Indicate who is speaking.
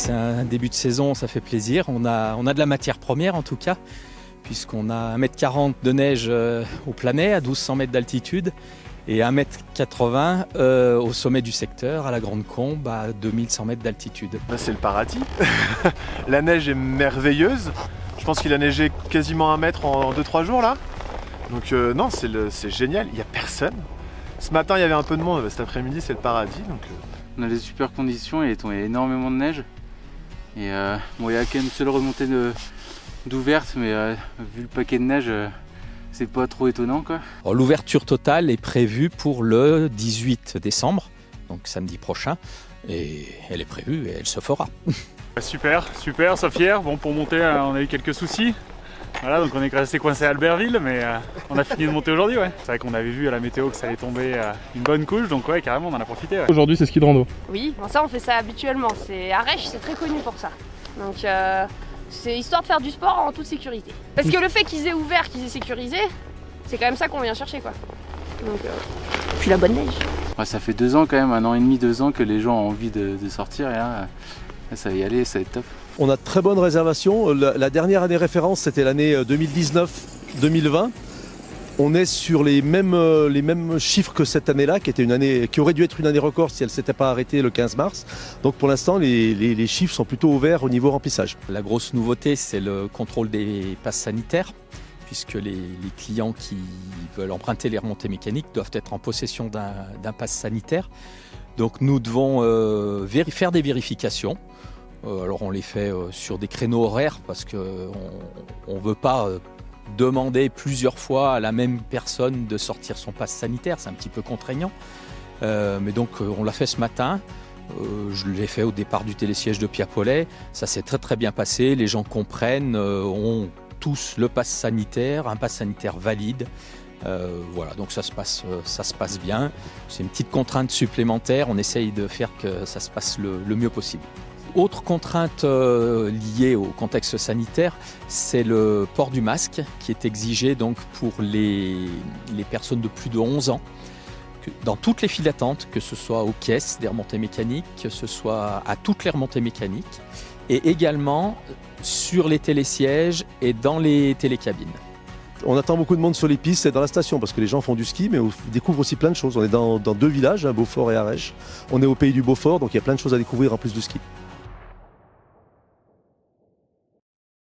Speaker 1: c'est un début de saison, ça fait plaisir. On a de la matière première en tout cas, puisqu'on a 1,40 m de neige au Planey, à 1200 mètres d'altitude, et 1,80 m au sommet du secteur, à la Grande Combe, à 2100 mètres d'altitude.
Speaker 2: C'est le paradis. La neige est merveilleuse. Je pense qu'il a neigé quasiment 1 mètre en 2-3 jours là. Donc non, c'est génial, il n'y a personne. Ce matin il y avait un peu de monde, cet après-midi c'est le paradis. Donc,
Speaker 3: On a des super conditions, il est tombé énormément de neige. Et bon, il y a qu'une seule remontée d'ouverte, mais vu le paquet de neige, c'est pas trop étonnant quoi.
Speaker 1: L'ouverture totale est prévue pour le 18 décembre, donc samedi prochain, et elle est prévue et elle se fera.
Speaker 4: Super, sauf hier. Bon, pour monter, on a eu quelques soucis. Voilà, donc on est resté coincé à Albertville, mais on a fini de monter aujourd'hui, ouais. C'est vrai qu'on avait vu à la météo que ça allait tomber une bonne couche, donc ouais, carrément, on en a profité. Ouais.
Speaker 5: Aujourd'hui, c'est ski de rando.
Speaker 6: Oui, bon, ça on fait ça habituellement. Arèche, c'est très connu pour ça. Donc c'est histoire de faire du sport en toute sécurité. Parce que le fait qu'ils aient ouvert, qu'ils aient sécurisé, c'est quand même ça qu'on vient chercher, quoi. Donc puis la bonne neige.
Speaker 3: Ouais, ça fait 2 ans quand même, 1 an et demi, 2 ans que les gens ont envie de sortir, et là, ça va y aller, ça va être top.
Speaker 7: On a de très bonnes réservations. La dernière année référence, c'était l'année 2019-2020. On est sur les mêmes chiffres que cette année-là, qui aurait dû être une année record si elle ne s'était pas arrêtée le 15 mars. Donc pour l'instant, les chiffres sont plutôt ouverts au niveau remplissage.
Speaker 1: La grosse nouveauté, c'est le contrôle des passes sanitaires, puisque les clients qui veulent emprunter les remontées mécaniques doivent être en possession d'un pass sanitaire. Donc nous devons faire des vérifications. Alors on les fait sur des créneaux horaires parce qu'on ne veut pas demander plusieurs fois à la même personne de sortir son pass sanitaire, c'est un petit peu contraignant. Mais donc on l'a fait ce matin, je l'ai fait au départ du télésiège de Piapolet, ça s'est très très bien passé, les gens comprennent, ont tous le pass sanitaire, un pass sanitaire valide. Voilà, donc ça se passe bien. C'est une petite contrainte supplémentaire, on essaye de faire que ça se passe le mieux possible. Autre contrainte liée au contexte sanitaire, c'est le port du masque qui est exigé donc pour les personnes de plus de 11 ans. Dans toutes les files d'attente, que ce soit aux caisses des remontées mécaniques, que ce soit à toutes les remontées mécaniques, et également sur les télésièges et dans les télécabines.
Speaker 7: On attend beaucoup de monde sur les pistes et dans la station parce que les gens font du ski mais on découvre aussi plein de choses. On est dans 2 villages, Beaufort et Arèche. On est au pays du Beaufort donc il y a plein de choses à découvrir en plus du ski.